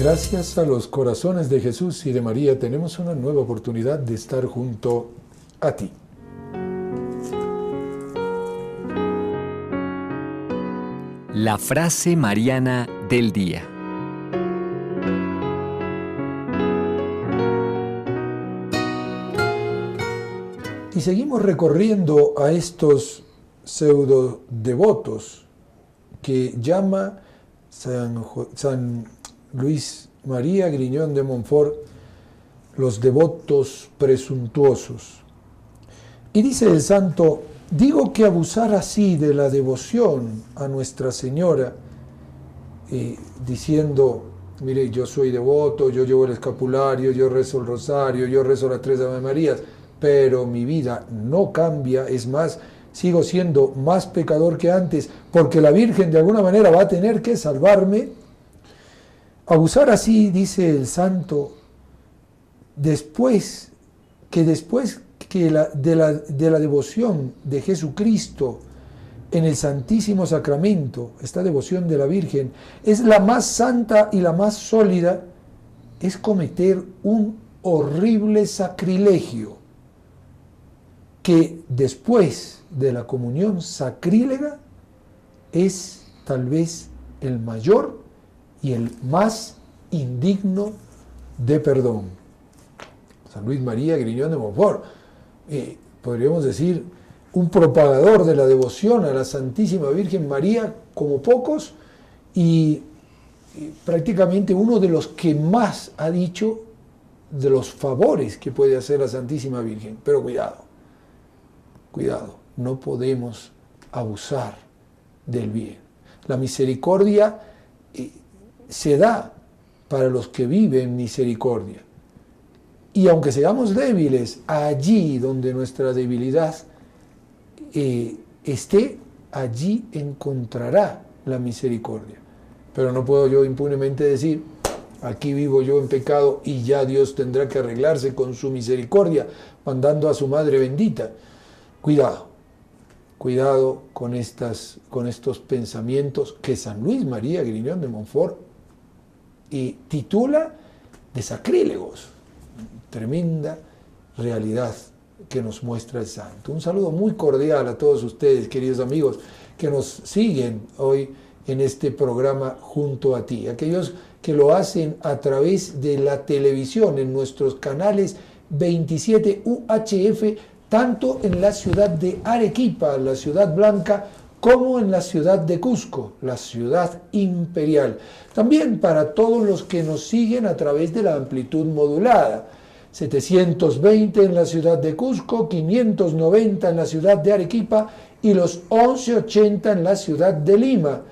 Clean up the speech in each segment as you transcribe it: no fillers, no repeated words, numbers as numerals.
Gracias a los corazones de Jesús y de María tenemos una nueva oportunidad de estar junto a ti. La frase mariana del día. Y seguimos recorriendo a estos pseudo devotos que llama San Luis María Griñón de Montfort los devotos presuntuosos. Y dice el santo: digo que abusar así de la devoción a Nuestra Señora, diciendo, mire, yo soy devoto, yo llevo el escapulario, yo rezo el rosario, yo rezo las 3 Ave Marías, pero mi vida no cambia, es más, sigo siendo más pecador que antes, porque la Virgen de alguna manera va a tener que salvarme. Abusar así, dice el santo, después que de la devoción de Jesucristo en el Santísimo Sacramento, esta devoción de la Virgen, es la más santa y la más sólida, es cometer un horrible sacrilegio, que después de la comunión sacrílega es tal vez el mayor y el más indigno de perdón. San Luis María Griñón de Montfort, podríamos decir, un propagador de la devoción a la Santísima Virgen María como pocos, y prácticamente uno de los que más ha dicho de los favores que puede hacer la Santísima Virgen. Pero cuidado, no podemos abusar del bien. La misericordia se da para los que viven misericordia. Y aunque seamos débiles, allí donde nuestra debilidad esté, allí encontrará la misericordia. Pero no puedo yo impunemente decir, aquí vivo yo en pecado y ya Dios tendrá que arreglarse con su misericordia, mandando a su Madre bendita. Cuidado con estos pensamientos que San Luis María Griñón de Montfort titula de sacrílegos. Tremenda realidad que nos muestra el santo. Un saludo muy cordial a todos ustedes, queridos amigos, que nos siguen hoy en este programa Junto a Ti. Aquellos que lo hacen a través de la televisión, en nuestros canales 27 UHF, tanto en la ciudad de Arequipa, la ciudad blanca, como en la ciudad de Cusco, la ciudad imperial. También para todos los que nos siguen a través de la amplitud modulada, 720 en la ciudad de Cusco, 590 en la ciudad de Arequipa y los 1180 en la ciudad de Lima.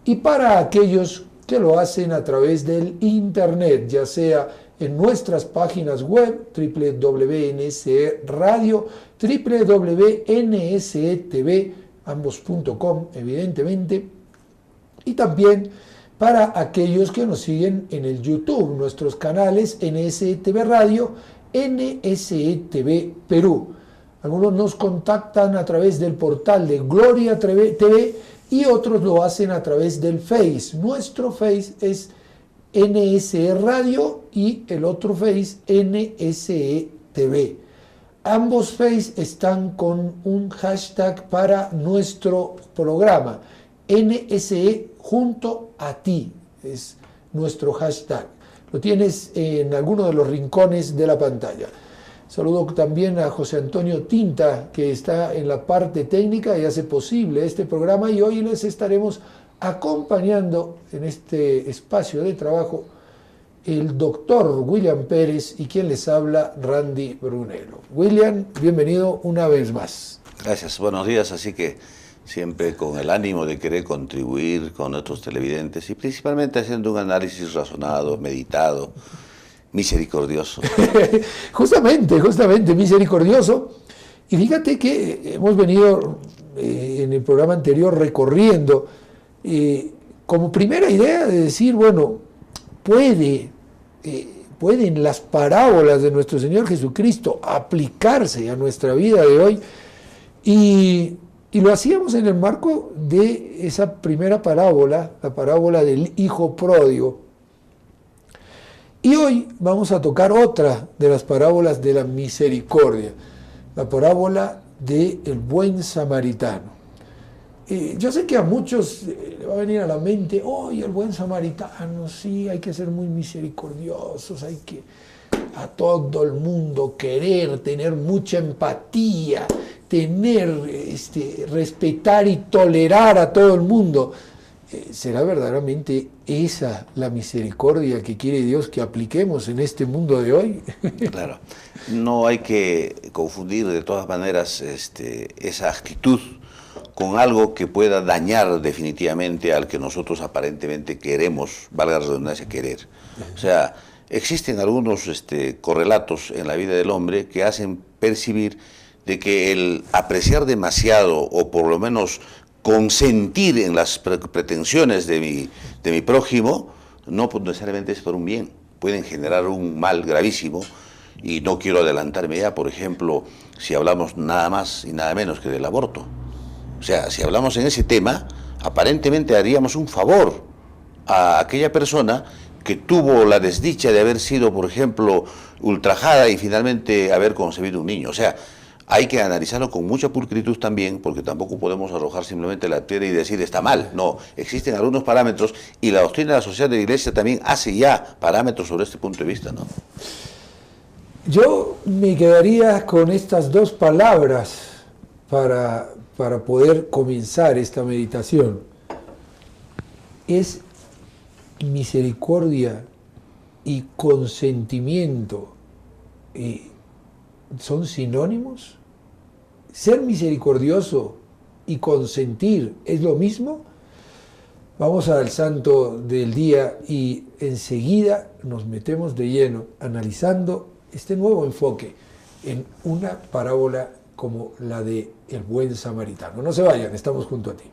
Y para aquellos que lo hacen a través del internet, ya sea en nuestras páginas web, www.nse Radio, www.nsetv, ambos.com, evidentemente, y también para aquellos que nos siguen en el YouTube, nuestros canales NSTV Radio, NSTV Perú. Algunos nos contactan a través del portal de Gloria TV y otros lo hacen a través del Face. Nuestro Face es NSE Radio y el otro Face NSE TV. Ambos Face están con un hashtag para nuestro programa, NSE Junto a Ti, es nuestro hashtag. Lo tienes en alguno de los rincones de la pantalla. Saludo también a José Antonio Tinta, que está en la parte técnica y hace posible este programa, y hoy les estaremos acompañando en este espacio de trabajo el doctor William Pérez y quien les habla, Randy Brunello. William, bienvenido una vez más. Gracias, buenos días. Así que siempre con el ánimo de querer contribuir con nuestros televidentes y principalmente haciendo un análisis razonado, meditado, misericordioso. Justamente, misericordioso. Y fíjate que hemos venido en el programa anterior recorriendo como primera idea de decir, bueno, pueden las parábolas de nuestro Señor Jesucristo aplicarse a nuestra vida de hoy, y lo hacíamos en el marco de esa primera parábola, la parábola del hijo pródigo, Y hoy vamos a tocar otra de las parábolas de la misericordia, la parábola del buen samaritano. Yo sé que a muchos le va a venir a la mente, el buen samaritano, sí, hay que ser muy misericordiosos, hay que a todo el mundo querer, tener mucha empatía, respetar y tolerar a todo el mundo. ¿Será verdaderamente esa la misericordia que quiere Dios que apliquemos en este mundo de hoy? Claro, no hay que confundir de todas maneras esa actitud con algo que pueda dañar definitivamente al que nosotros aparentemente queremos, valga la redundancia, querer. O sea, existen algunos correlatos en la vida del hombre que hacen percibir de que el apreciar demasiado o por lo menos consentir en las pretensiones de mi prójimo no necesariamente es por un bien, pueden generar un mal gravísimo. Y no quiero adelantarme ya, por ejemplo, si hablamos nada más y nada menos que del aborto. O sea, si hablamos en ese tema, aparentemente haríamos un favor a aquella persona que tuvo la desdicha de haber sido, por ejemplo, ultrajada y finalmente haber concebido un niño. O sea, hay que analizarlo con mucha pulcritud también, porque tampoco podemos arrojar simplemente la piedra y decir está mal. No, existen algunos parámetros y la doctrina de la sociedad de la Iglesia también hace ya parámetros sobre este punto de vista, ¿no? Yo me quedaría con estas dos palabras para poder comenzar esta meditación. Es misericordia y consentimiento. ¿Son sinónimos? ¿Ser misericordioso y consentir es lo mismo? Vamos al santo del día y enseguida nos metemos de lleno analizando este nuevo enfoque en una parábola como la de el buen samaritano. No se vayan, estamos junto a ti.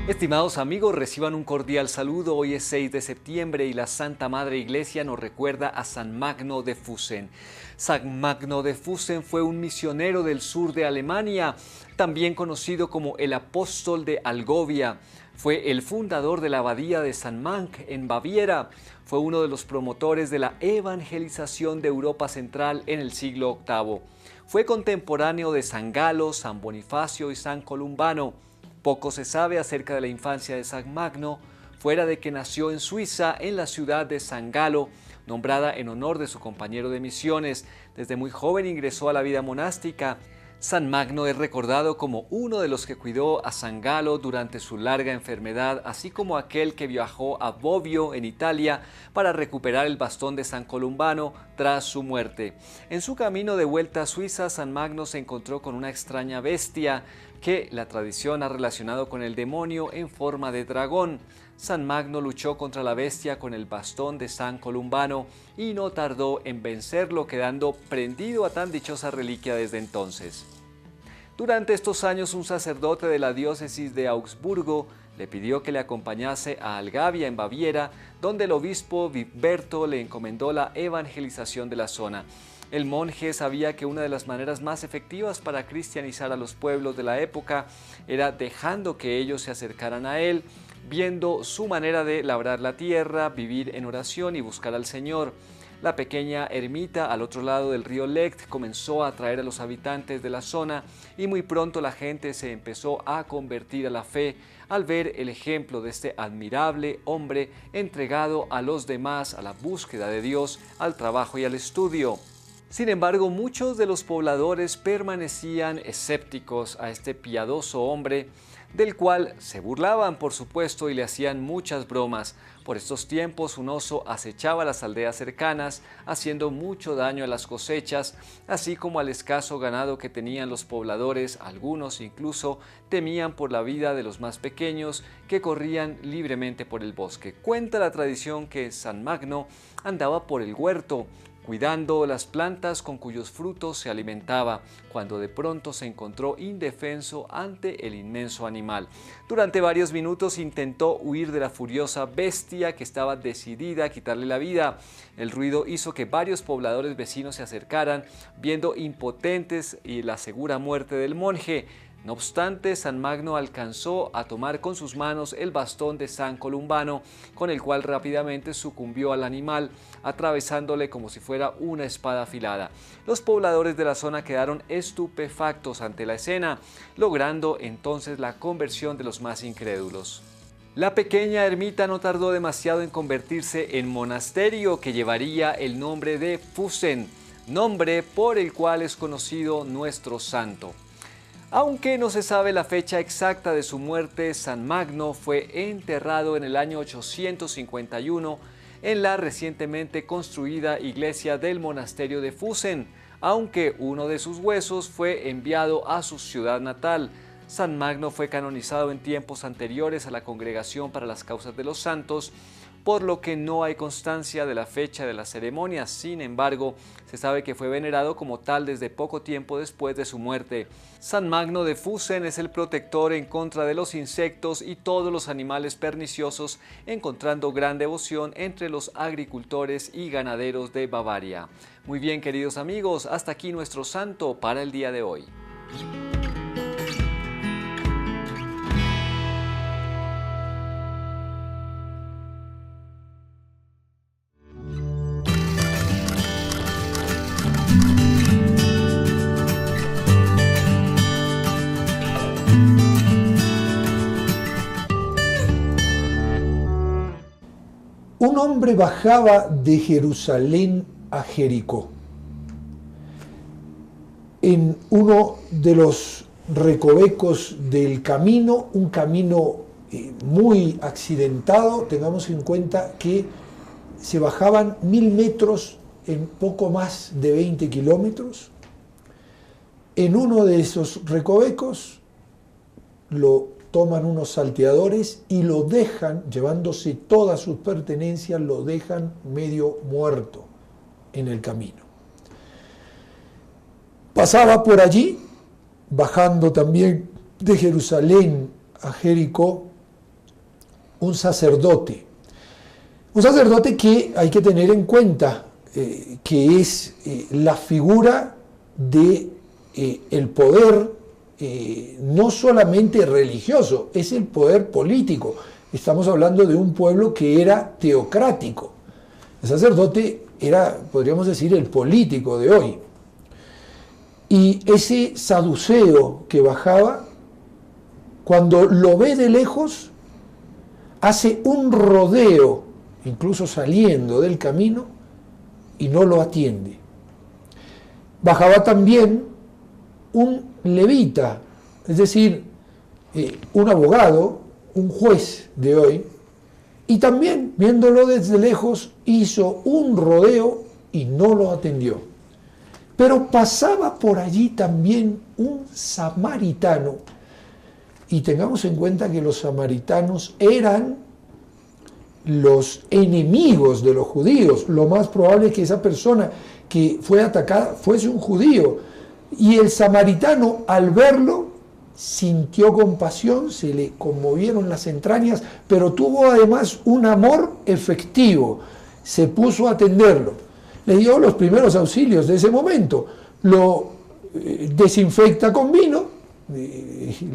Estimados amigos, reciban un cordial saludo. Hoy es 6 de septiembre y la Santa Madre Iglesia nos recuerda a San Magno de Fusen. San Magno de Fusen fue un misionero del sur de Alemania, también conocido como el Apóstol de Algovia. Fue el fundador de la abadía de San Mank en Baviera. Fue uno de los promotores de la evangelización de Europa Central en el siglo VIII. Fue contemporáneo de San Galo, San Bonifacio y San Columbano. Poco se sabe acerca de la infancia de San Magno, fuera de que nació en Suiza, en la ciudad de San Galo, nombrada en honor de su compañero de misiones. Desde muy joven ingresó a la vida monástica. San Magno es recordado como uno de los que cuidó a San Galo durante su larga enfermedad, así como aquel que viajó a Bobbio, en Italia, para recuperar el bastón de San Columbano tras su muerte. En su camino de vuelta a Suiza, San Magno se encontró con una extraña bestia que la tradición ha relacionado con el demonio en forma de dragón. San Magno luchó contra la bestia con el bastón de San Columbano y no tardó en vencerlo, quedando prendido a tan dichosa reliquia desde entonces. Durante estos años, un sacerdote de la diócesis de Augsburgo le pidió que le acompañase a Algavia, en Baviera, donde el obispo Witberto le encomendó la evangelización de la zona. El monje sabía que una de las maneras más efectivas para cristianizar a los pueblos de la época era dejando que ellos se acercaran a él, viendo su manera de labrar la tierra, vivir en oración y buscar al Señor. La pequeña ermita al otro lado del río Lech comenzó a atraer a los habitantes de la zona y muy pronto la gente se empezó a convertir a la fe al ver el ejemplo de este admirable hombre entregado a los demás, a la búsqueda de Dios, al trabajo y al estudio. Sin embargo, muchos de los pobladores permanecían escépticos a este piadoso hombre, del cual se burlaban, por supuesto, y le hacían muchas bromas. Por estos tiempos, un oso acechaba las aldeas cercanas, haciendo mucho daño a las cosechas, así como al escaso ganado que tenían los pobladores. Algunos incluso temían por la vida de los más pequeños, que corrían libremente por el bosque. Cuenta la tradición que San Magno andaba por el huerto, cuidando las plantas con cuyos frutos se alimentaba, cuando de pronto se encontró indefenso ante el inmenso animal. Durante varios minutos intentó huir de la furiosa bestia que estaba decidida a quitarle la vida. El ruido hizo que varios pobladores vecinos se acercaran, viendo impotentes y la segura muerte del monje. No obstante, San Magno alcanzó a tomar con sus manos el bastón de San Columbano, con el cual rápidamente sucumbió al animal, atravesándole como si fuera una espada afilada. Los pobladores de la zona quedaron estupefactos ante la escena, logrando entonces la conversión de los más incrédulos. La pequeña ermita no tardó demasiado en convertirse en monasterio que llevaría el nombre de Fusen, nombre por el cual es conocido nuestro santo. Aunque no se sabe la fecha exacta de su muerte, San Magno fue enterrado en el año 851 en la recientemente construida iglesia del monasterio de Fusen, aunque uno de sus huesos fue enviado a su ciudad natal. San Magno fue canonizado en tiempos anteriores a la Congregación para las Causas de los Santos, por lo que no hay constancia de la fecha de la ceremonia. Sin embargo, se sabe que fue venerado como tal desde poco tiempo después de su muerte. San Magno de Fusen es el protector en contra de los insectos y todos los animales perniciosos, encontrando gran devoción entre los agricultores y ganaderos de Bavaria. Muy bien, queridos amigos, hasta aquí nuestro santo para el día de hoy. Un hombre bajaba de Jerusalén a Jericó. En uno de los recovecos del camino, un camino muy accidentado, tengamos en cuenta que se bajaban 1000 metros en poco más de 20 kilómetros. En uno de esos recovecos lo toman unos salteadores y lo dejan, llevándose todas sus pertenencias, lo dejan medio muerto en el camino. Pasaba por allí, bajando también de Jerusalén a Jericó, un sacerdote que hay que tener en cuenta que es la figura de el poder no solamente religioso, es el poder político. Estamos hablando de un pueblo que era teocrático. El sacerdote era, podríamos decir, el político de hoy. Y ese saduceo que bajaba, cuando lo ve de lejos, hace un rodeo, incluso saliendo del camino, y no lo atiende. Bajaba también un levita, es decir, un abogado, un juez de hoy, y también, viéndolo desde lejos, hizo un rodeo y no lo atendió. Pero pasaba por allí también un samaritano, y tengamos en cuenta que los samaritanos eran los enemigos de los judíos. Lo más probable es que esa persona que fue atacada fuese un judío. Y el samaritano, al verlo, sintió compasión, se le conmovieron las entrañas, pero tuvo además un amor efectivo. Se puso a atenderlo. Le dio los primeros auxilios de ese momento. Lo desinfecta con vino,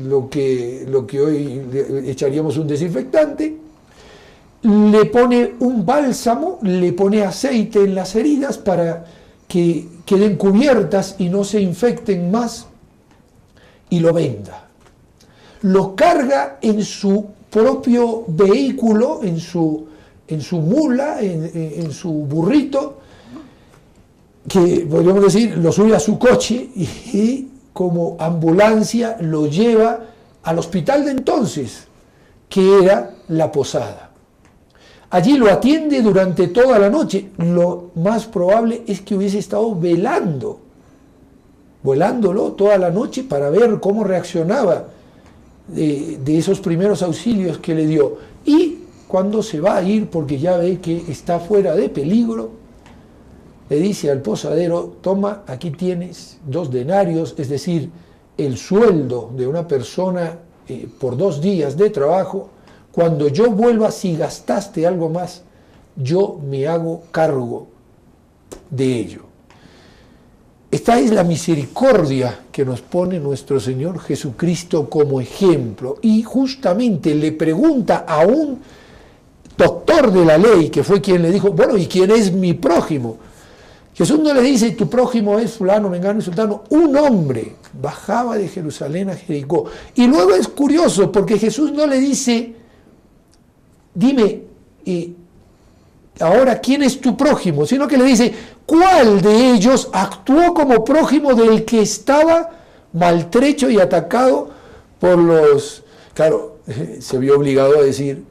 lo que hoy echaríamos un desinfectante. Le pone un bálsamo, le pone aceite en las heridas para que queden cubiertas y no se infecten más, y lo venda. Lo carga en su propio vehículo, en su mula, en su burrito, que podríamos decir, lo sube a su coche y como ambulancia lo lleva al hospital de entonces, que era la Posada. Allí lo atiende durante toda la noche. Lo más probable es que hubiese estado velándolo toda la noche para ver cómo reaccionaba de esos primeros auxilios que le dio. Y cuando se va a ir, porque ya ve que está fuera de peligro, le dice al posadero: toma, aquí tienes 2 denarios, es decir, el sueldo de una persona por 2 días de trabajo. Cuando yo vuelva, si gastaste algo más, yo me hago cargo de ello. Esta es la misericordia que nos pone nuestro Señor Jesucristo como ejemplo. Y justamente le pregunta a un doctor de la ley, que fue quien le dijo, bueno, ¿y quién es mi prójimo? Jesús no le dice, tu prójimo es fulano, mengano y sultano. Un hombre bajaba de Jerusalén a Jericó. Y luego es curioso, porque Jesús no le dice, dime, ahora, ¿quién es tu prójimo? Sino que le dice, ¿cuál de ellos actuó como prójimo del que estaba maltrecho y atacado por los... Claro, se vio obligado a decir,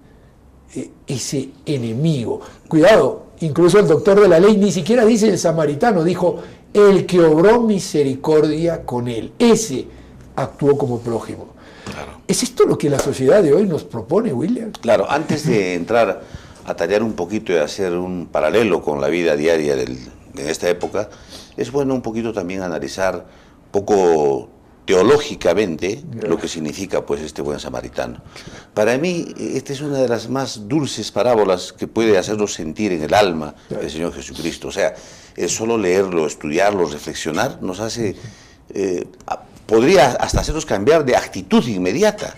ese enemigo. Cuidado, incluso el doctor de la ley ni siquiera dice el samaritano, dijo, el que obró misericordia con él. Ese actuó como prójimo. Claro. ¿Es esto lo que la sociedad de hoy nos propone, William? Claro, antes de entrar a tallar un poquito y hacer un paralelo con la vida diaria en esta época, es bueno un poquito también analizar poco teológicamente lo que significa pues este buen samaritano. Para mí, esta es una de las más dulces parábolas que puede hacernos sentir en el alma del Señor Jesucristo. O sea, es solo leerlo, estudiarlo, reflexionar, nos hace, podría hasta hacernos cambiar de actitud inmediata.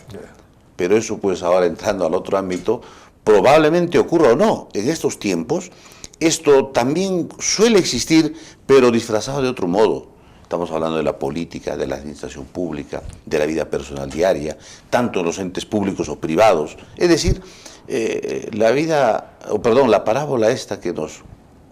Pero eso pues ahora entrando al otro ámbito, probablemente ocurra o no. En estos tiempos, esto también suele existir, pero disfrazado de otro modo. Estamos hablando de la política, de la administración pública, de la vida personal diaria, tanto en los entes públicos o privados. Es decir, la parábola esta que nos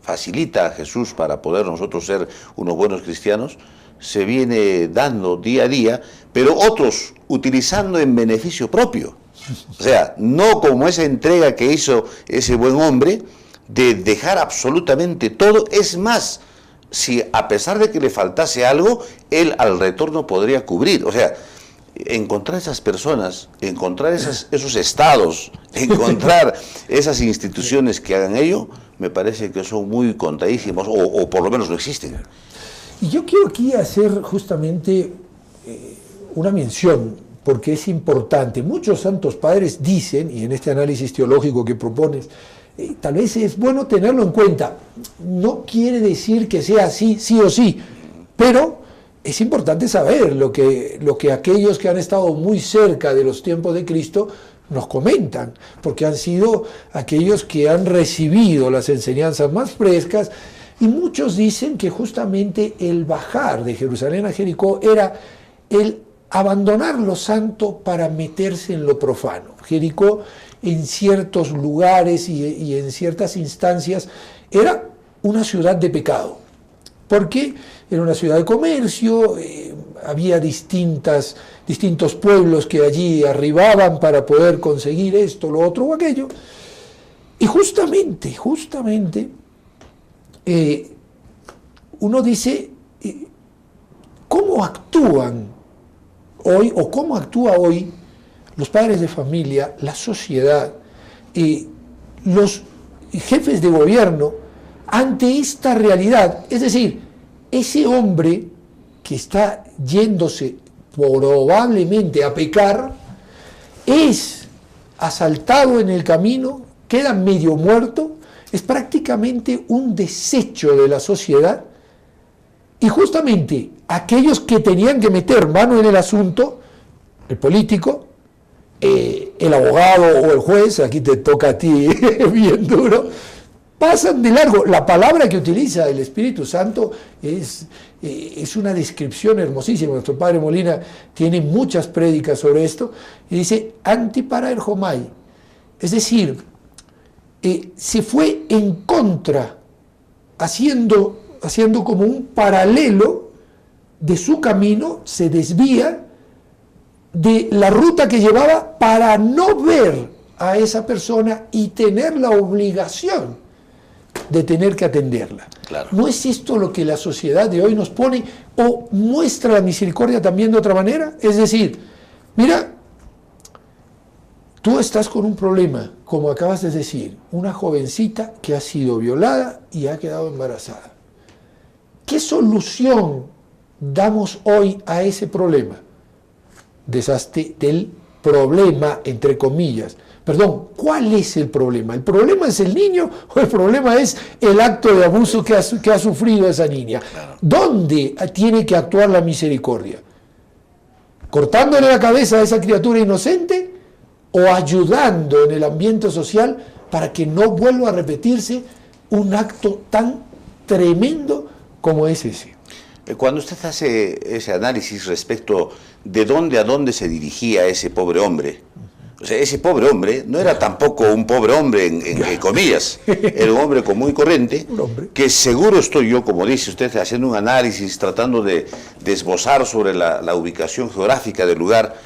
facilita a Jesús para poder nosotros ser unos buenos cristianos, se viene dando día a día, pero otros utilizando en beneficio propio. O sea, no como esa entrega que hizo ese buen hombre de dejar absolutamente todo. Es más, si a pesar de que le faltase algo, él al retorno podría cubrir. O sea, encontrar esas personas, encontrar esos estados, encontrar esas instituciones que hagan ello, me parece que son muy contadísimos, o por lo menos no existen. Y yo quiero aquí hacer justamente una mención, porque es importante. Muchos santos padres dicen, y en este análisis teológico que propones, tal vez es bueno tenerlo en cuenta. No quiere decir que sea así, sí o sí, pero es importante saber lo que aquellos que han estado muy cerca de los tiempos de Cristo nos comentan, porque han sido aquellos que han recibido las enseñanzas más frescas, y muchos dicen que justamente el bajar de Jerusalén a Jericó era el abandonar lo santo para meterse en lo profano. Jericó en ciertos lugares y en ciertas instancias era una ciudad de pecado, porque era una ciudad de comercio, había distintos pueblos que allí arribaban para poder conseguir esto, lo otro o aquello, y justamente, uno dice, ¿cómo actúan hoy o cómo actúa hoy los padres de familia, la sociedad, los jefes de gobierno ante esta realidad? Es decir, ese hombre que está yéndose probablemente a pecar, es asaltado en el camino, queda medio muerto, es prácticamente un desecho de la sociedad, y justamente aquellos que tenían que meter mano en el asunto, el político, el abogado o el juez, aquí te toca a ti bien duro, pasan de largo. La palabra que utiliza el Espíritu Santo es una descripción hermosísima. Nuestro padre Molina tiene muchas prédicas sobre esto, y dice, antipara el homai, es decir, se fue en contra, haciendo como un paralelo de su camino, se desvía de la ruta que llevaba para no ver a esa persona y tener la obligación de tener que atenderla. Claro. ¿No es esto lo que la sociedad de hoy nos pone o muestra la misericordia también de otra manera? Es decir, mira, tú estás con un problema, como acabas de decir, una jovencita que ha sido violada y ha quedado embarazada. ¿Qué solución damos hoy a ese problema? Deshazte del problema, entre comillas. Perdón, ¿cuál es el problema? ¿El problema es el niño o el problema es el acto de abuso que ha sufrido esa niña? ¿Dónde tiene que actuar la misericordia? ¿Cortándole la cabeza a esa criatura inocente o ayudando en el ambiente social para que no vuelva a repetirse un acto tan tremendo como es ese? Cuando usted hace ese análisis respecto de dónde a dónde se dirigía ese pobre hombre, o sea, ese pobre hombre no era tampoco un pobre hombre en comillas, era un hombre común y corriente, que seguro estoy yo, como dice usted, haciendo un análisis, tratando de esbozar sobre la ubicación geográfica del lugar,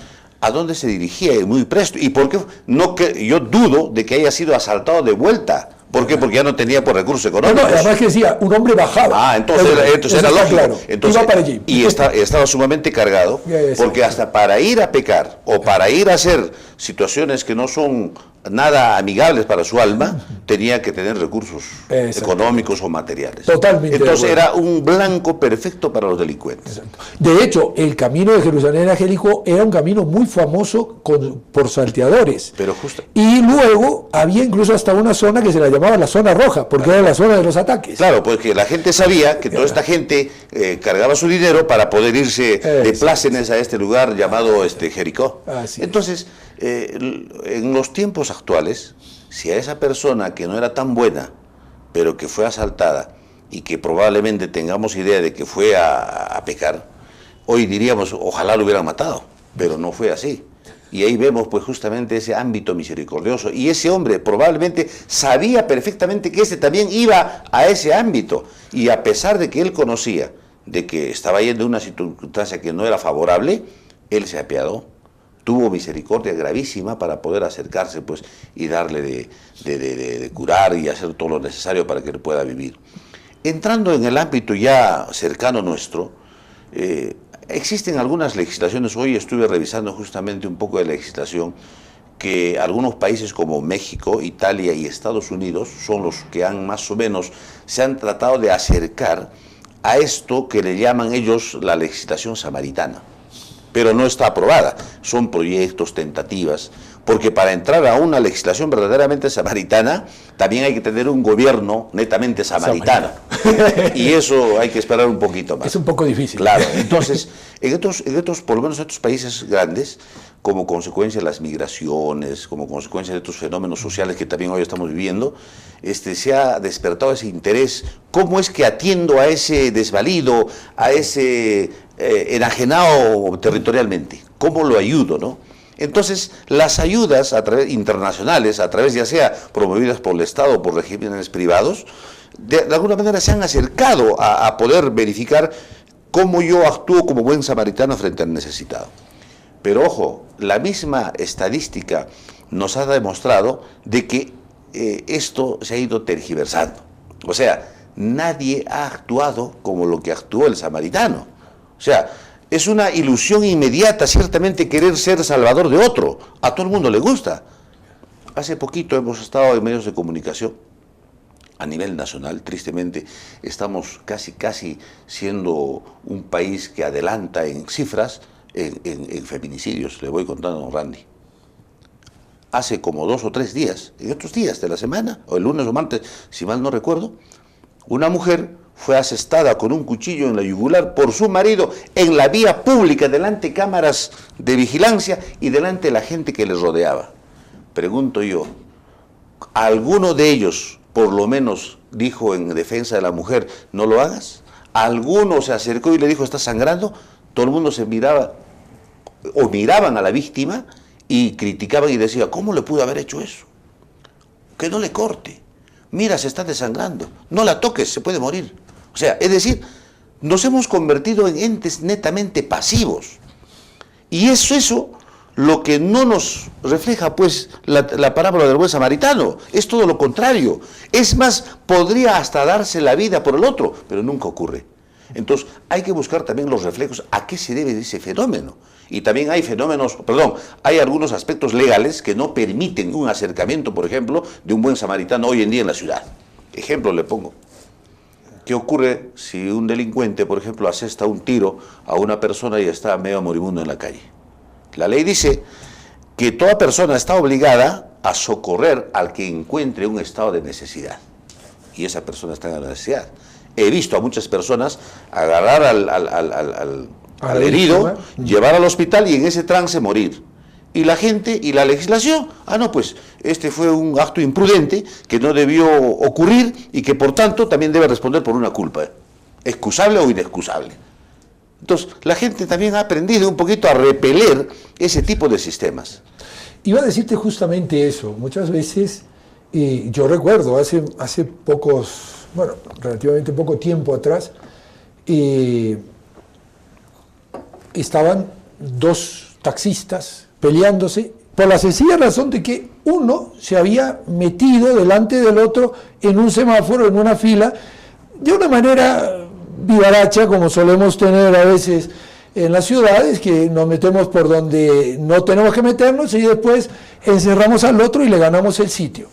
a dónde se dirigía muy presto, y por qué, no, que yo dudo de que haya sido asaltado de vuelta. ¿Por qué? Porque ya no tenía por recursos económicos. No, además que decía, un hombre bajaba. Entonces era lógico. Claro. Entonces, iba para allí. Y estaba sumamente cargado, porque hasta para ir a pecar o para ir a hacer situaciones que no son nada amigables para su alma, tenía que tener recursos económicos o materiales. Totalmente. Entonces era un blanco perfecto para los delincuentes. Exacto. De hecho, el camino de Jerusalén a Jericó era un camino muy famoso por salteadores. Pero justo. Y luego había incluso hasta una zona que se la llamaba la zona roja, porque era la zona de los ataques. Claro, porque la gente sabía que toda esta gente cargaba su dinero para poder irse de plácemes a este lugar llamado Jericó. Entonces, en los tiempos actuales, si a esa persona que no era tan buena, pero que fue asaltada y que probablemente tengamos idea de que fue a pecar, hoy diríamos, ojalá lo hubieran matado, pero no fue así. Y ahí vemos pues justamente ese ámbito misericordioso. Y ese hombre probablemente sabía perfectamente que este también iba a ese ámbito. Y a pesar de que él conocía de que estaba yendo en una circunstancia que no era favorable, él se apiadó. Tuvo misericordia gravísima para poder acercarse pues y darle de curar y hacer todo lo necesario para que él pueda vivir. Entrando en el ámbito ya cercano nuestro, existen algunas legislaciones. Hoy estuve revisando justamente un poco de legislación que algunos países como México, Italia y Estados Unidos son los que han más o menos se han tratado de acercar a esto que le llaman ellos la legislación samaritana. Pero no está aprobada, son proyectos, tentativas, porque para entrar a una legislación verdaderamente samaritana también hay que tener un gobierno netamente samaritano. Y eso hay que esperar un poquito más. Es un poco difícil. Claro, entonces, por lo menos en estos países grandes, como consecuencia de las migraciones, como consecuencia de estos fenómenos sociales que también hoy estamos viviendo, se ha despertado ese interés. ¿Cómo es que atiendo a ese desvalido, a ese enajenado territorialmente? ¿Cómo lo ayudo, no? Entonces, las ayudas internacionales, a través ya sea promovidas por el Estado o por regímenes privados, de alguna manera se han acercado a poder verificar cómo yo actúo como buen samaritano frente al necesitado. Pero ojo, la misma estadística nos ha demostrado de que esto se ha ido tergiversando. O sea, nadie ha actuado como lo que actuó el samaritano. O sea, es una ilusión inmediata, ciertamente, querer ser salvador de otro. A todo el mundo le gusta. Hace poquito hemos estado en medios de comunicación a nivel nacional. Tristemente, estamos casi siendo un país que adelanta en cifras en feminicidios. Le voy contando, don Randy. Hace como 2 o 3 días, en otros días de la semana, o el lunes o martes, si mal no recuerdo, una mujer fue asestada con un cuchillo en la yugular por su marido en la vía pública, delante de cámaras de vigilancia y delante de la gente que les rodeaba. Pregunto yo, ¿alguno de ellos por lo menos dijo en defensa de la mujer, no lo hagas? ¿Alguno se acercó y le dijo, estás sangrando? Todo el mundo se miraba, o miraban a la víctima y criticaban y decían, ¿cómo le pudo haber hecho eso? Que no le corte. Mira, se está desangrando. No la toques, se puede morir. O sea, es decir, nos hemos convertido en entes netamente pasivos. Y es eso lo que no nos refleja, pues, la parábola del buen samaritano. Es todo lo contrario. Es más, podría hasta darse la vida por el otro, pero nunca ocurre. Entonces, hay que buscar también los reflejos a qué se debe ese fenómeno. Y también hay algunos aspectos legales que no permiten un acercamiento, por ejemplo, de un buen samaritano hoy en día en la ciudad. Ejemplo le pongo. ¿Qué ocurre si un delincuente, por ejemplo, asesta un tiro a una persona y está medio moribundo en la calle? La ley dice, que toda persona está obligada a socorrer al que encuentre un estado de necesidad. Y esa persona está en la necesidad. He visto a muchas personas agarrar al herido, llevar al hospital y en ese trance morir. Y la gente y la legislación, no, pues este fue un acto imprudente que no debió ocurrir y que por tanto también debe responder por una culpa, excusable o inexcusable. Entonces, la gente también ha aprendido un poquito a repeler ese tipo de sistemas. Iba a decirte justamente eso. Muchas veces, yo recuerdo hace relativamente poco tiempo atrás, estaban dos taxistas peleándose por la sencilla razón de que uno se había metido delante del otro en un semáforo, en una fila, de una manera vivaracha, como solemos tener a veces en las ciudades, que nos metemos por donde no tenemos que meternos y después encerramos al otro y le ganamos el sitio.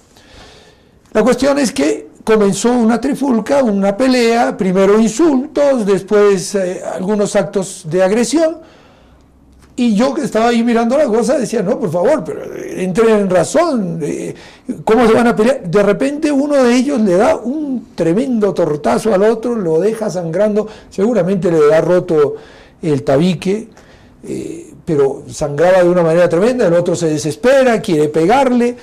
La cuestión es que comenzó una trifulca, una pelea, primero insultos, después algunos actos de agresión, y yo que estaba ahí mirando la cosa decía, no, por favor, pero entren en razón, ¿cómo se van a pelear? De repente uno de ellos le da un tremendo tortazo al otro, lo deja sangrando, seguramente le ha roto el tabique, pero sangraba de una manera tremenda, el otro se desespera, quiere pegarle.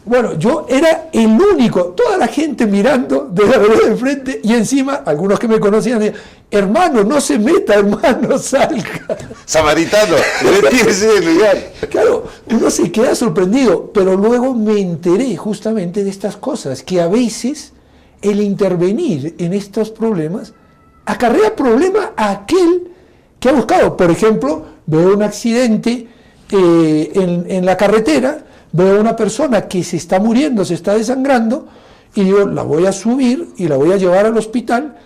Bueno, yo era el único, toda la gente mirando de la vereda de enfrente, y encima, algunos que me conocían decían, hermano, no se meta, hermano, salga. Samaritano, retírese del lugar. Claro, uno se queda sorprendido, pero luego me enteré justamente de estas cosas, que a veces el intervenir en estos problemas acarrea problema a aquel que ha buscado. Por ejemplo, veo un accidente en la carretera, veo a una persona que se está muriendo, se está desangrando, y digo, la voy a subir y la voy a llevar al hospital.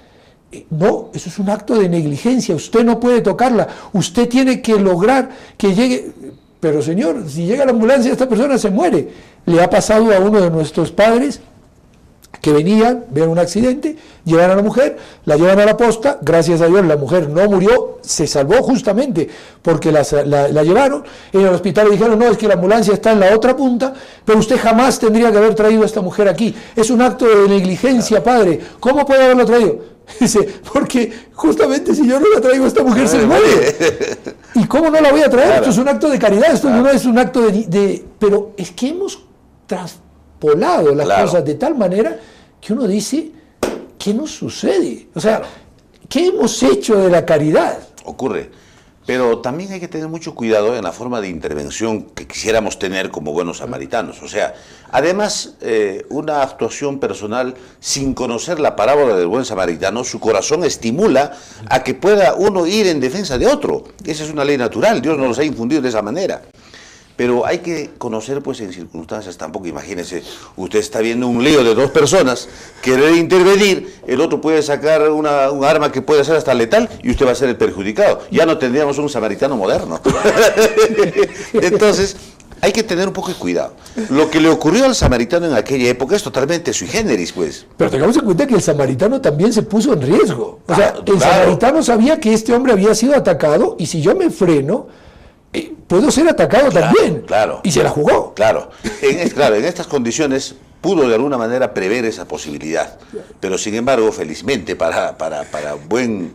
No, eso es un acto de negligencia, usted no puede tocarla, usted tiene que lograr que llegue. Pero señor, si llega la ambulancia, esta persona se muere. Le ha pasado a uno de nuestros padres que venían, ven un accidente, llevan a la mujer, la llevan a la posta, gracias a Dios la mujer no murió, se salvó justamente porque la llevaron, en el hospital le dijeron, no, es que la ambulancia está en la otra punta, pero usted jamás tendría que haber traído a esta mujer aquí, es un acto de negligencia, padre, ¿cómo puede haberlo traído? Dice, porque justamente si yo no la traigo, esta mujer se muere. ¿Y cómo no la voy a traer? Claro. Esto es un acto de caridad, esto no es un acto de... Pero es que hemos traspolado las cosas de tal manera que uno dice, ¿qué nos sucede? O sea, ¿qué hemos hecho de la caridad? Ocurre, pero también hay que tener mucho cuidado en la forma de intervención que quisiéramos tener como buenos samaritanos. O sea, además, una actuación personal sin conocer la parábola del buen samaritano, su corazón estimula a que pueda uno ir en defensa de otro. Esa es una ley natural, Dios nos los ha infundido de esa manera. Pero hay que conocer, pues, en circunstancias tampoco. Imagínese, usted está viendo un lío de dos personas, querer intervenir, el otro puede sacar un arma que puede ser hasta letal y usted va a ser el perjudicado. Ya no tendríamos un samaritano moderno. Entonces, hay que tener un poco de cuidado. Lo que le ocurrió al samaritano en aquella época es totalmente sui generis, pues. Pero tengamos en cuenta que el samaritano también se puso en riesgo. O sea, el samaritano sabía que este hombre había sido atacado y si yo me freno, puedo ser atacado también. Claro. Y se la jugó. Claro. En estas condiciones pudo de alguna manera prever esa posibilidad. Pero sin embargo, felizmente, para buen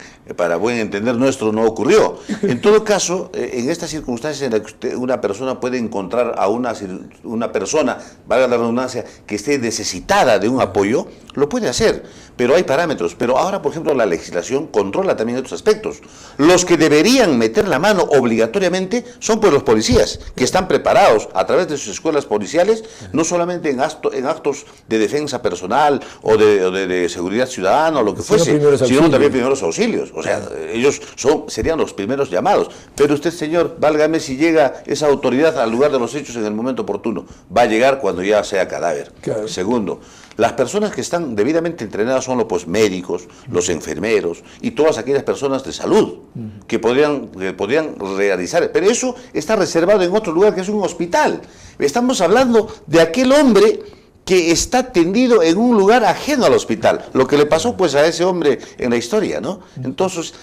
entender nuestro, no ocurrió. En todo caso, en estas circunstancias en las que una persona puede encontrar a una persona, valga la redundancia, que esté necesitada de un apoyo, lo puede hacer. Pero hay parámetros. Pero ahora, por ejemplo, la legislación controla también estos aspectos. Los que deberían meter la mano obligatoriamente son pues los policías, que están preparados a través de sus escuelas policiales, no solamente en actos de defensa personal o de seguridad ciudadana o lo que fuese, sino también primeros auxilios. O sea, ellos serían los primeros llamados. Pero usted, señor, válgame si llega esa autoridad al lugar de los hechos en el momento oportuno. Va a llegar cuando ya sea cadáver. Claro. Segundo, las personas que están debidamente entrenadas son los médicos, los enfermeros y todas aquellas personas de salud que podrían realizar. Pero eso está reservado en otro lugar que es un hospital. Estamos hablando de aquel hombre que está tendido en un lugar ajeno al hospital, lo que le pasó pues a ese hombre en la historia, ¿no? Entonces,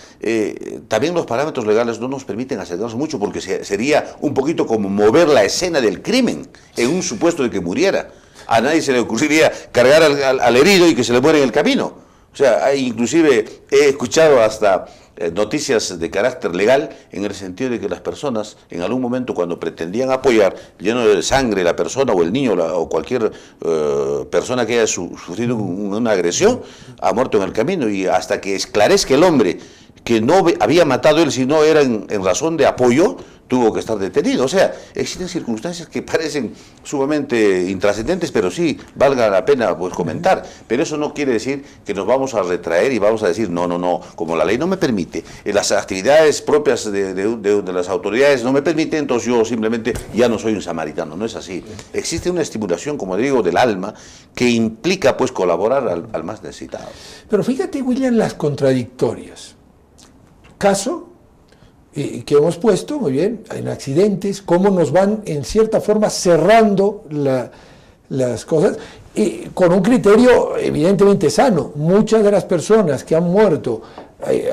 también los parámetros legales no nos permiten acercarnos mucho, porque sería un poquito como mover la escena del crimen en un supuesto de que muriera. A nadie se le ocurriría cargar al herido y que se le muera en el camino. O sea, inclusive he escuchado hasta noticias de carácter legal en el sentido de que las personas en algún momento cuando pretendían apoyar, lleno de sangre la persona o el niño o cualquier persona que haya sufrido una agresión, ha muerto en el camino, y hasta que esclarezca el hombre que no había matado él, sino era en razón de apoyo, tuvo que estar detenido. O sea, existen circunstancias que parecen sumamente intrascendentes, pero sí valga la pena pues comentar. Pero eso no quiere decir que nos vamos a retraer y vamos a decir, no, como la ley no me permite, las actividades propias de las autoridades no me permiten, entonces yo simplemente ya no soy un samaritano. No es así. Existe una estimulación, como digo, del alma, que implica pues colaborar al más necesitado. Pero fíjate, William, las contradictorias. Caso que hemos puesto, muy bien, en accidentes, cómo nos van en cierta forma cerrando las cosas, con un criterio evidentemente sano. Muchas de las personas que han muerto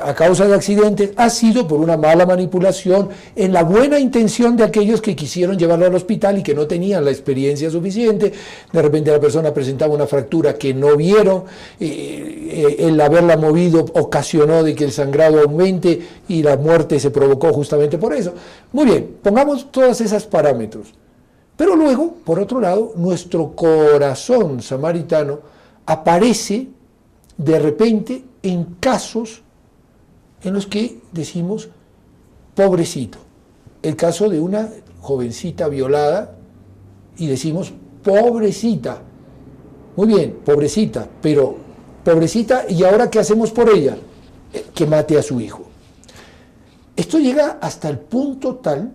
a causa de accidentes ha sido por una mala manipulación en la buena intención de aquellos que quisieron llevarlo al hospital y que no tenían la experiencia suficiente. De repente la persona presentaba una fractura que no vieron, el haberla movido ocasionó de que el sangrado aumente y la muerte se provocó justamente por eso. Muy bien, pongamos todos esos parámetros. Pero luego, por otro lado, nuestro corazón samaritano aparece de repente en casos en los que decimos, pobrecito. El caso de una jovencita violada y decimos, pobrecita. Muy bien, pobrecita, pero pobrecita, ¿y ahora qué hacemos por ella? Que mate a su hijo. Esto llega hasta el punto tal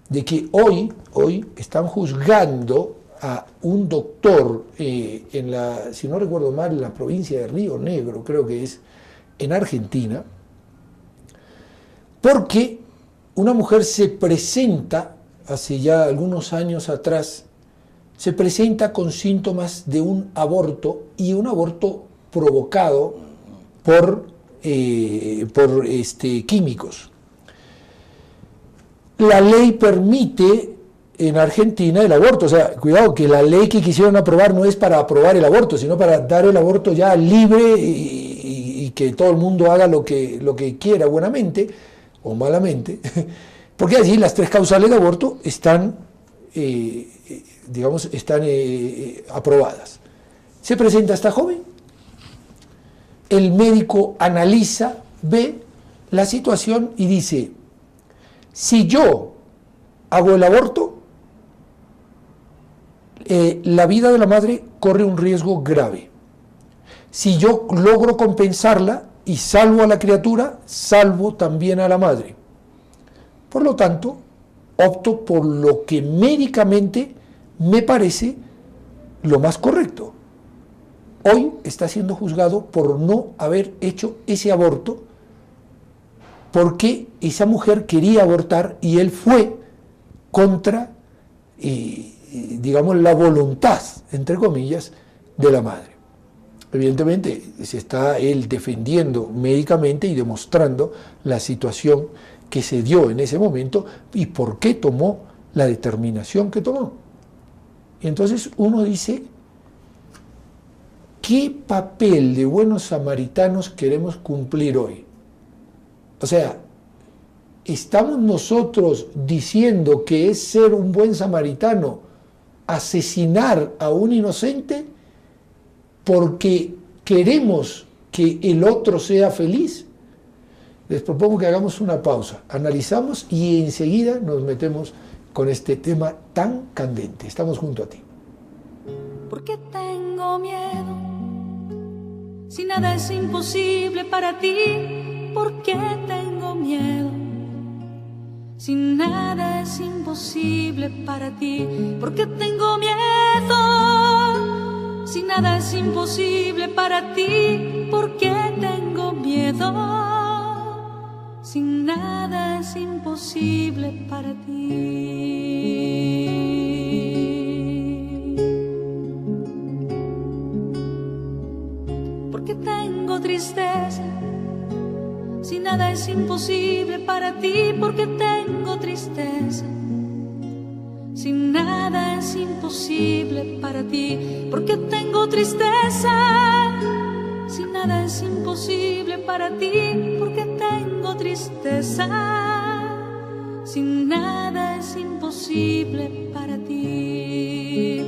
de que hoy están juzgando a un doctor en la, si no recuerdo mal, en la provincia de Río Negro, creo que es, en Argentina, porque una mujer se presenta, hace ya algunos años atrás, se presenta con síntomas de un aborto, y un aborto provocado por químicos. La ley permite en Argentina el aborto, o sea, cuidado que la ley que quisieron aprobar no es para aprobar el aborto, sino para dar el aborto ya libre y que todo el mundo haga lo que quiera buenamente o malamente, porque allí las 3 causales de aborto están, aprobadas. Se presenta esta joven, el médico analiza, ve la situación y dice, si yo hago el aborto, la vida de la madre corre un riesgo grave. Si yo logro compensarla y salvo a la criatura, salvo también a la madre. Por lo tanto, opto por lo que médicamente me parece lo más correcto. Hoy está siendo juzgado por no haber hecho ese aborto, porque esa mujer quería abortar y él fue contra, la voluntad, entre comillas, de la madre. Evidentemente se está él defendiendo médicamente y demostrando la situación que se dio en ese momento y por qué tomó la determinación que tomó. Y entonces uno dice, ¿qué papel de buenos samaritanos queremos cumplir hoy? O sea, ¿estamos nosotros diciendo que es ser un buen samaritano asesinar a un inocente porque queremos que el otro sea feliz? Les propongo que hagamos una pausa, analizamos y enseguida nos metemos con este tema tan candente. Estamos junto a ti. ¿Por qué tengo miedo? Si nada es imposible para ti, ¿por qué tengo miedo? Si nada es imposible para ti, ¿por qué tengo miedo? Si nada es imposible para ti, ¿por qué tengo miedo? Si nada es imposible para ti. tristeza. Si nada es imposible para ti, porque tengo tristeza. Si nada es imposible para ti, porque tengo tristeza. Si nada es imposible para ti, porque tengo tristeza. Si nada es imposible para ti,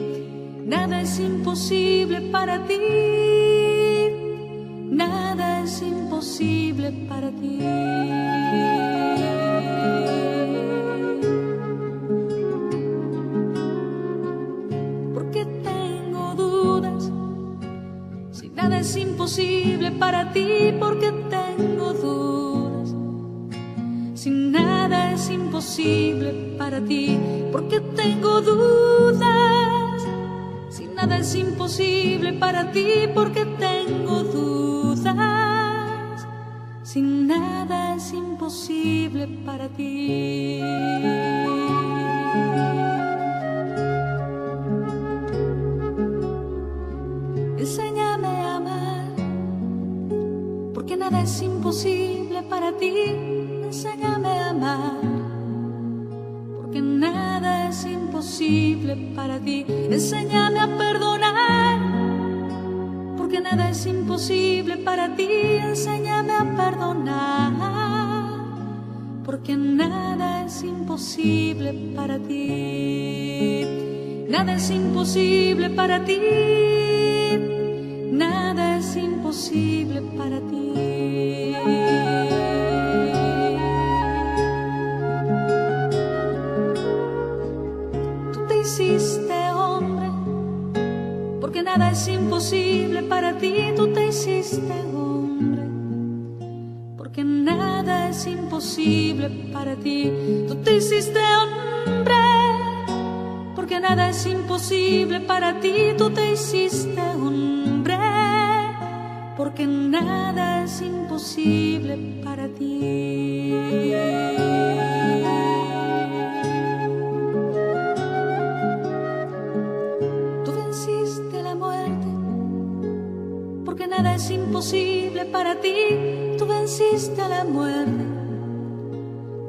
nada es imposible para ti, nada es imposible para ti. Porque tengo dudas. Si nada es imposible para ti, porque tengo dudas. Si nada es imposible para ti, porque tengo dudas. Si nada es imposible para ti, porque tengo dudas. Si nada es imposible para ti. Enséñame a amar, porque nada es imposible para ti. Enséñame a amar, porque nada es imposible para ti. Enséñame a perdonar, porque nada es imposible para ti. Enséñame a perdonar, porque nada es imposible para ti. Nada es imposible para ti. Nada es imposible para ti. Tú te hiciste hombre, porque nada es imposible para ti. Tú te hiciste hombre, porque nada es imposible para ti. Tú te hiciste hombre, porque nada es imposible para ti. Tú te hiciste hombre, porque nada es imposible para ti. Tú venciste la muerte, porque nada es imposible para ti. Tú venciste la muerte,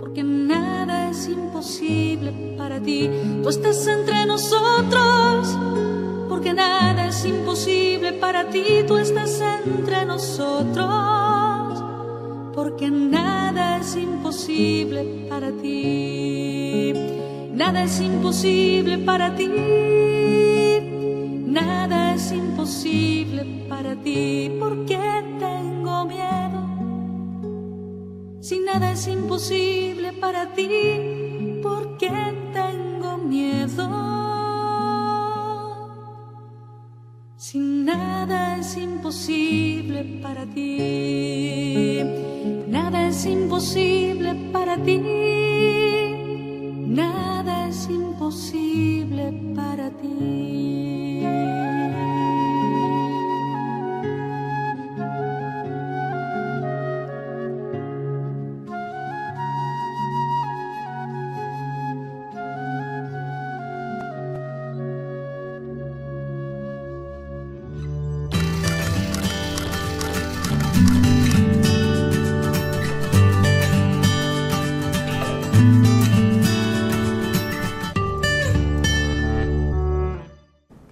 porque nada es imposible para ti. Tú estás entre nosotros, porque nada es imposible para ti. Tú estás entre nosotros, porque nada es imposible para ti. Nada es imposible para ti. Nada es imposible para ti. ¿Por qué tengo miedo? Si nada es imposible para ti, ¿por qué tengo miedo? Si nada es imposible para ti, nada es imposible para ti, nada es imposible para ti.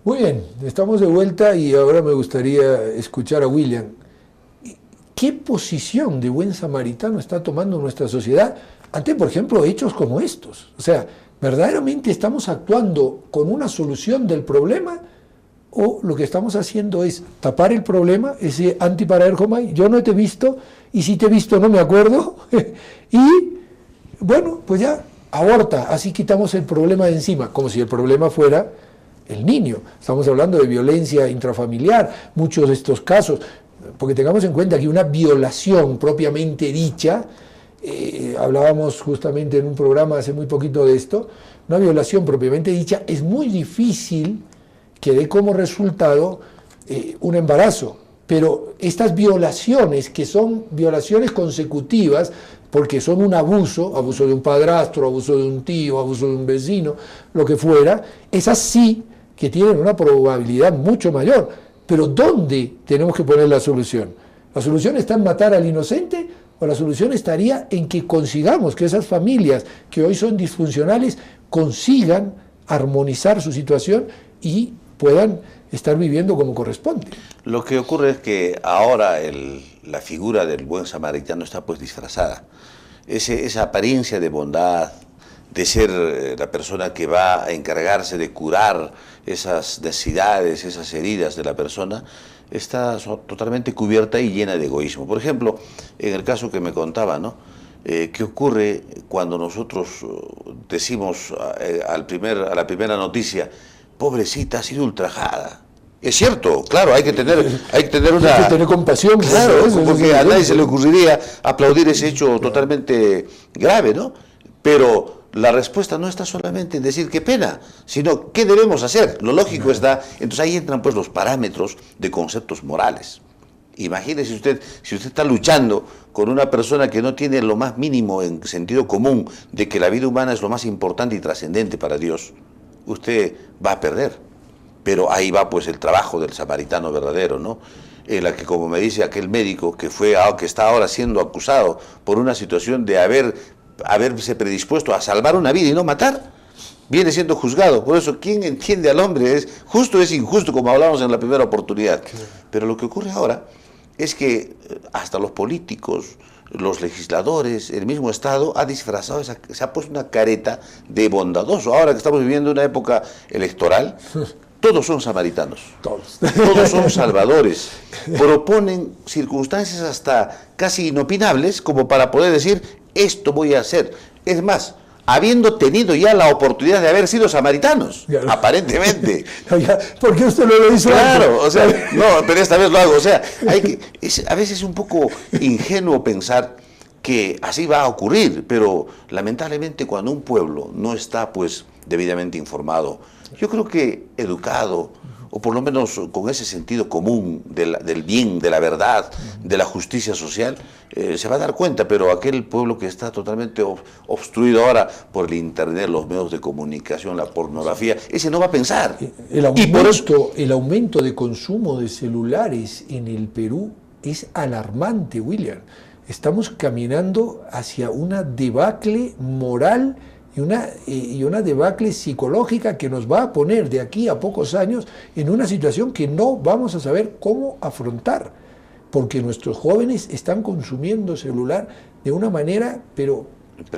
Muy bien, estamos de vuelta y ahora me gustaría escuchar a William. ¿Qué posición de buen samaritano está tomando nuestra sociedad ante, por ejemplo, hechos como estos? O sea, ¿verdaderamente estamos actuando con una solución del problema o lo que estamos haciendo es tapar el problema, ese anti-Paraerjomai? Yo no te he visto y si te he visto no me acuerdo y bueno, pues ya aborta, así quitamos el problema de encima, como si el problema fuera el niño. Estamos hablando de violencia intrafamiliar, muchos de estos casos, porque tengamos en cuenta que una violación propiamente dicha, hablábamos justamente en un programa hace muy poquito de esto, una violación propiamente dicha es muy difícil que dé como resultado un embarazo, pero estas violaciones, que son violaciones consecutivas, porque son un abuso de un padrastro, abuso de un tío, abuso de un vecino, lo que fuera, esas sí que tienen una probabilidad mucho mayor. Pero ¿dónde tenemos que poner la solución? ¿La solución está en matar al inocente o la solución estaría en que consigamos que esas familias que hoy son disfuncionales consigan armonizar su situación y puedan estar viviendo como corresponde? Lo que ocurre es que ahora la figura del buen samaritano está pues disfrazada. Esa apariencia de bondad, de ser la persona que va a encargarse de curar esas necesidades, esas heridas de la persona, está totalmente cubierta y llena de egoísmo. Por ejemplo, en el caso que me contaba, ¿no? ¿Qué ocurre cuando nosotros decimos a la primera noticia, pobrecita, ha sido ultrajada? Es cierto, claro, hay que tener una... Hay que tener compasión. Claro, eso, porque a nadie se le ocurriría aplaudir ese hecho totalmente grave, ¿no? Pero la respuesta no está solamente en decir qué pena, sino qué debemos hacer. Lo lógico está, entonces ahí entran pues los parámetros de conceptos morales. Imagínese usted, si usted está luchando con una persona que no tiene lo más mínimo en sentido común de que la vida humana es lo más importante y trascendente para Dios, usted va a perder. Pero ahí va pues el trabajo del samaritano verdadero, ¿no? En la que, como me dice aquel médico que está ahora siendo acusado por una situación de haberse predispuesto a salvar una vida y no matar, viene siendo juzgado. Por eso, ¿quién entiende al hombre? Es injusto, como hablamos en la primera oportunidad. Pero lo que ocurre ahora es que hasta los políticos, los legisladores, el mismo Estado ha disfrazado, se ha puesto una careta de bondadoso. Ahora que estamos viviendo una época electoral, todos son samaritanos, todos son salvadores, proponen circunstancias hasta casi inopinables como para poder decir, esto voy a hacer. Es más, habiendo tenido ya la oportunidad de haber sido samaritanos, claro, aparentemente. ¿Por qué usted no lo hizo antes? Claro, antes? O sea, no, pero esta vez lo hago. O sea, a veces es un poco ingenuo pensar que así va a ocurrir, pero lamentablemente cuando un pueblo no está pues debidamente informado, yo creo que educado, o por lo menos con ese sentido común del bien, de la verdad, de la justicia social, se va a dar cuenta, pero aquel pueblo que está totalmente obstruido ahora por el internet, los medios de comunicación, la pornografía, ese no va a pensar. El aumento de consumo de celulares en el Perú es alarmante, William. Estamos caminando hacia una debacle moral y una debacle psicológica que nos va a poner de aquí a pocos años en una situación que no vamos a saber cómo afrontar, porque nuestros jóvenes están consumiendo celular de una manera, pero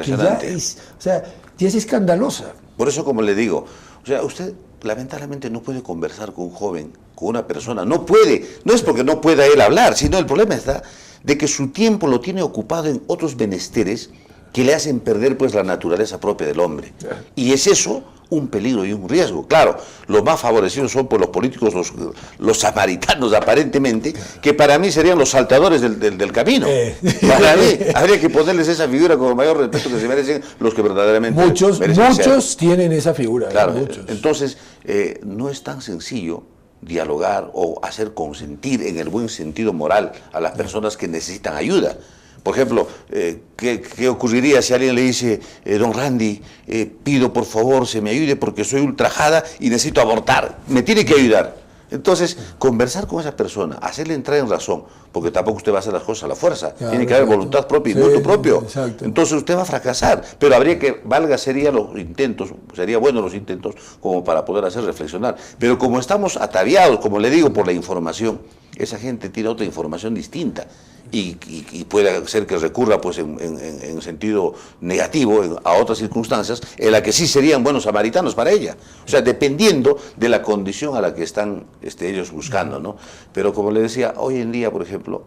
que ya es escandalosa. Por eso, como le digo, o sea, usted lamentablemente no puede conversar con un joven, con una persona, no puede, no es porque no pueda él hablar, sino el problema está de que su tiempo lo tiene ocupado en otros menesteres que le hacen perder pues la naturaleza propia del hombre. Y es eso un peligro y un riesgo. Claro, los más favorecidos son pues los políticos, los samaritanos aparentemente, que para mí serían los salteadores del camino. Para mí habría que ponerles esa figura con el mayor respeto que se merecen los que verdaderamente muchos tienen esa figura. Claro, muchos. Entonces, no es tan sencillo dialogar o hacer consentir en el buen sentido moral a las personas que necesitan ayuda. Por ejemplo, ¿qué ocurriría si alguien le dice, don Randy, pido por favor se me ayude porque soy ultrajada y necesito abortar, me tiene que ayudar? Entonces, conversar con esa persona, hacerle entrar en razón, porque tampoco usted va a hacer las cosas a la fuerza, claro, tiene que haber voluntad propia y voto propio. Exacto. Entonces usted va a fracasar, pero habría que, sería bueno los intentos como para poder hacer reflexionar. Pero como estamos ataviados, como le digo, por la información, esa gente tiene otra información distinta y puede ser que recurra pues en sentido negativo a otras circunstancias en las que sí serían buenos samaritanos para ella. O sea, dependiendo de la condición a la que están ellos buscando, ¿no? Pero como le decía, hoy en día, por ejemplo,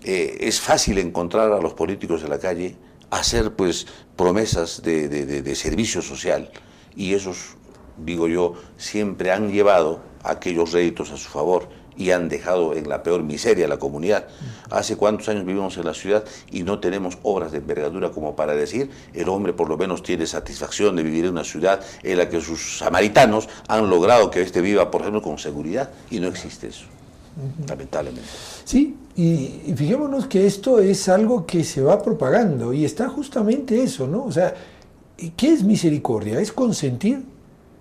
es fácil encontrar a los políticos de la calle hacer pues promesas de servicio social, y esos, digo yo, siempre han llevado aquellos réditos a su favor y han dejado en la peor miseria a la comunidad. Hace cuántos años vivimos en la ciudad y no tenemos obras de envergadura como para decir, el hombre por lo menos tiene satisfacción de vivir en una ciudad en la que sus samaritanos han logrado que viva, por ejemplo, con seguridad, y no existe eso, lamentablemente. Sí, y fijémonos que esto es algo que se va propagando y está justamente eso, ¿no? O sea, ¿qué es misericordia? Es consentir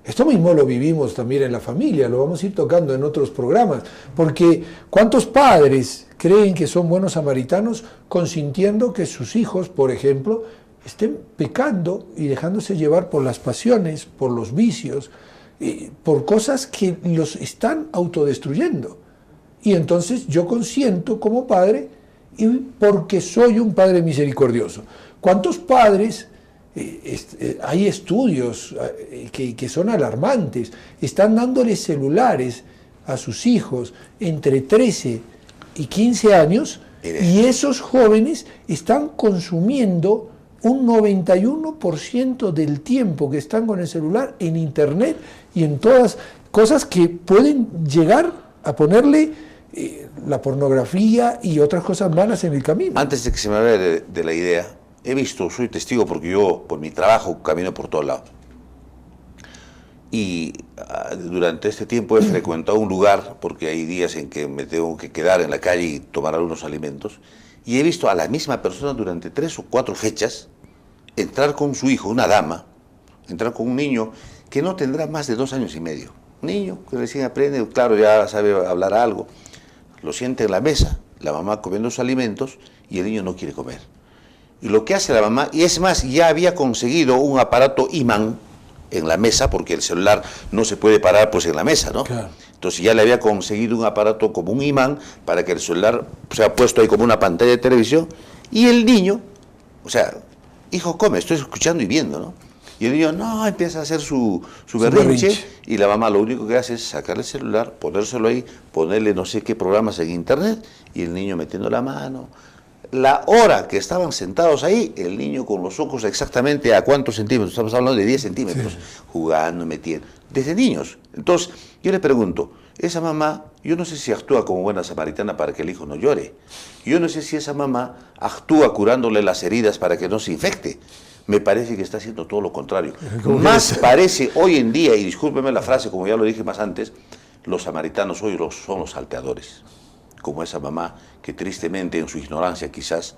Esto mismo lo vivimos también en la familia, lo vamos a ir tocando en otros programas, porque ¿cuántos padres creen que son buenos samaritanos consintiendo que sus hijos, por ejemplo, estén pecando y dejándose llevar por las pasiones, por los vicios, por cosas que los están autodestruyendo? Y entonces yo consiento como padre, y porque soy un padre misericordioso. ¿Cuántos padres, hay estudios que son alarmantes, están dándoles celulares a sus hijos entre 13 y 15 años, y esos jóvenes están consumiendo un 91% del tiempo que están con el celular en internet y en todas cosas que pueden llegar a ponerle la pornografía y otras cosas malas en el camino? Antes de que se me vaya de la idea, he visto, soy testigo porque yo por mi trabajo camino por todos lados. Y durante este tiempo he frecuentado un lugar, porque hay días en que me tengo que quedar en la calle y tomar algunos alimentos, y he visto a la misma persona durante 3 o 4 fechas entrar con su hijo, una dama, entrar con un niño que no tendrá más de 2 años y medio. Un niño que recién aprende, claro, ya sabe hablar algo. Lo sienta en la mesa, la mamá comiendo sus alimentos y el niño no quiere comer. Y lo que hace la mamá, y es más, ya había conseguido un aparato imán en la mesa, porque el celular no se puede parar pues en la mesa, ¿no? Claro. Entonces ya le había conseguido un aparato como un imán para que el celular sea puesto ahí como una pantalla de televisión, y el niño, o sea, hijo, come, estoy escuchando y viendo, ¿no? Y el niño, no, empieza a hacer su berrinche, y la mamá lo único que hace es sacarle el celular, ponérselo ahí, ponerle no sé qué programas en internet, y el niño metiendo la mano. La hora que estaban sentados ahí, el niño con los ojos exactamente a cuántos centímetros, estamos hablando de 10 centímetros, sí, jugando, metiendo, desde niños. Entonces, yo le pregunto, esa mamá, yo no sé si actúa como buena samaritana para que el hijo no llore, yo no sé si esa mamá actúa curándole las heridas para que no se infecte. Me parece que está haciendo todo lo contrario. Más parece hoy en día, y discúlpeme la frase, como ya lo dije más antes, los samaritanos hoy son los salteadores. Como esa mamá que tristemente en su ignorancia quizás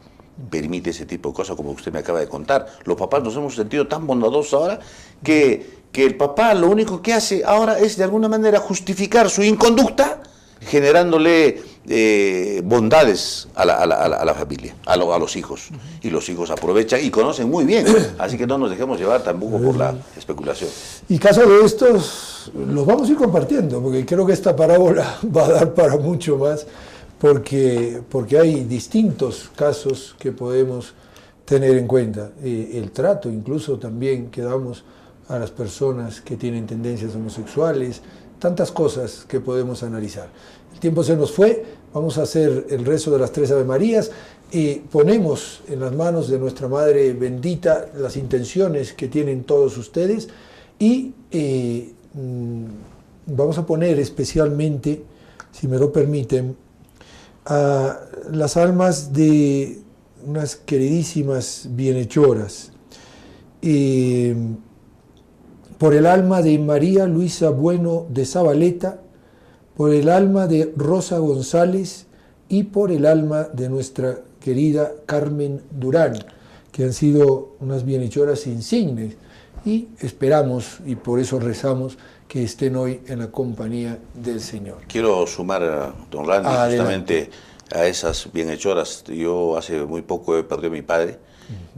permite ese tipo de cosas como usted me acaba de contar. Los papás nos hemos sentido tan bondadosos ahora que el papá lo único que hace ahora es de alguna manera justificar su inconducta generándole bondades a la familia, a los hijos. Y los hijos aprovechan y conocen muy bien, así que no nos dejemos llevar tampoco por la especulación. Y casos de estos los vamos a ir compartiendo, porque creo que esta parábola va a dar para mucho más, porque hay distintos casos que podemos tener en cuenta. El trato incluso también que damos a las personas que tienen tendencias homosexuales, tantas cosas que podemos analizar. El tiempo se nos fue, vamos a hacer el rezo de las 3 Ave Marías y ponemos en las manos de nuestra Madre bendita las intenciones que tienen todos ustedes y vamos a poner especialmente, si me lo permiten, a las almas de unas queridísimas bienhechoras, por el alma de María Luisa Bueno de Zabaleta, por el alma de Rosa González y por el alma de nuestra querida Carmen Durán, que han sido unas bienhechoras insignes, y esperamos, y por eso rezamos, que estén hoy en la compañía del Señor. Quiero sumar, don Randy, justamente a esas bienhechoras. Yo hace muy poco he perdido a mi padre,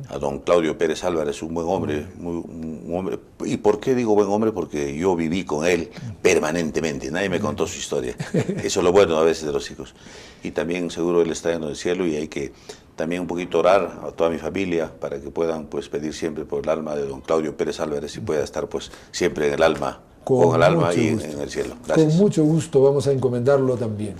a don Claudio Pérez Álvarez, un buen hombre, un hombre. ¿Y por qué digo buen hombre? Porque yo viví con él permanentemente, nadie me contó su historia. Eso es lo bueno a veces de los hijos. Y también seguro él está en el cielo, y hay que también un poquito orar a toda mi familia para que puedan pues pedir siempre por el alma de don Claudio Pérez Álvarez y pueda estar pues siempre en el alma, con el alma ahí en el cielo. Gracias. Con mucho gusto vamos a encomendarlo también.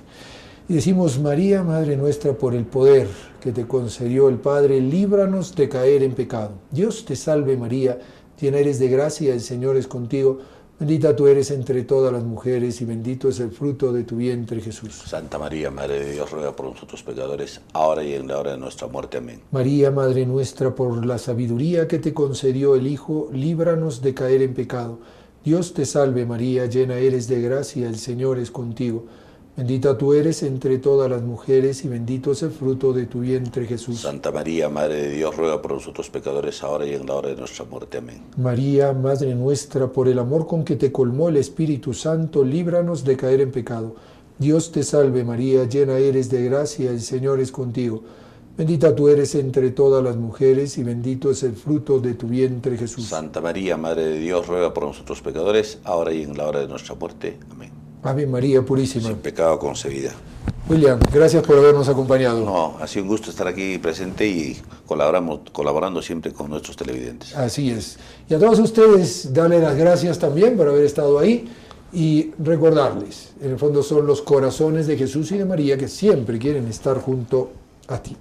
Y decimos: María, Madre nuestra, por el poder que te concedió el Padre, líbranos de caer en pecado. Dios te salve María, llena eres de gracia, el Señor es contigo. Bendita tú eres entre todas las mujeres y bendito es el fruto de tu vientre, Jesús. Santa María, Madre de Dios, ruega por nosotros pecadores, ahora y en la hora de nuestra muerte. Amén. María, Madre nuestra, por la sabiduría que te concedió el Hijo, líbranos de caer en pecado. Dios te salve María, llena eres de gracia, el Señor es contigo. Bendita tú eres entre todas las mujeres y bendito es el fruto de tu vientre, Jesús. Santa María, Madre de Dios, ruega por nosotros pecadores, ahora y en la hora de nuestra muerte. Amén. María, Madre nuestra, por el amor con que te colmó el Espíritu Santo, líbranos de caer en pecado. Dios te salve María, llena eres de gracia, el Señor es contigo. Bendita tú eres entre todas las mujeres y bendito es el fruto de tu vientre, Jesús. Santa María, Madre de Dios, ruega por nosotros pecadores, ahora y en la hora de nuestra muerte. Amén. Ave María Purísima. Sin pecado concebida. William, gracias por habernos acompañado. No, ha sido un gusto estar aquí presente y colaborando siempre con nuestros televidentes. Así es. Y a todos ustedes, darle las gracias también por haber estado ahí y recordarles, en el fondo son los corazones de Jesús y de María que siempre quieren estar junto a ti.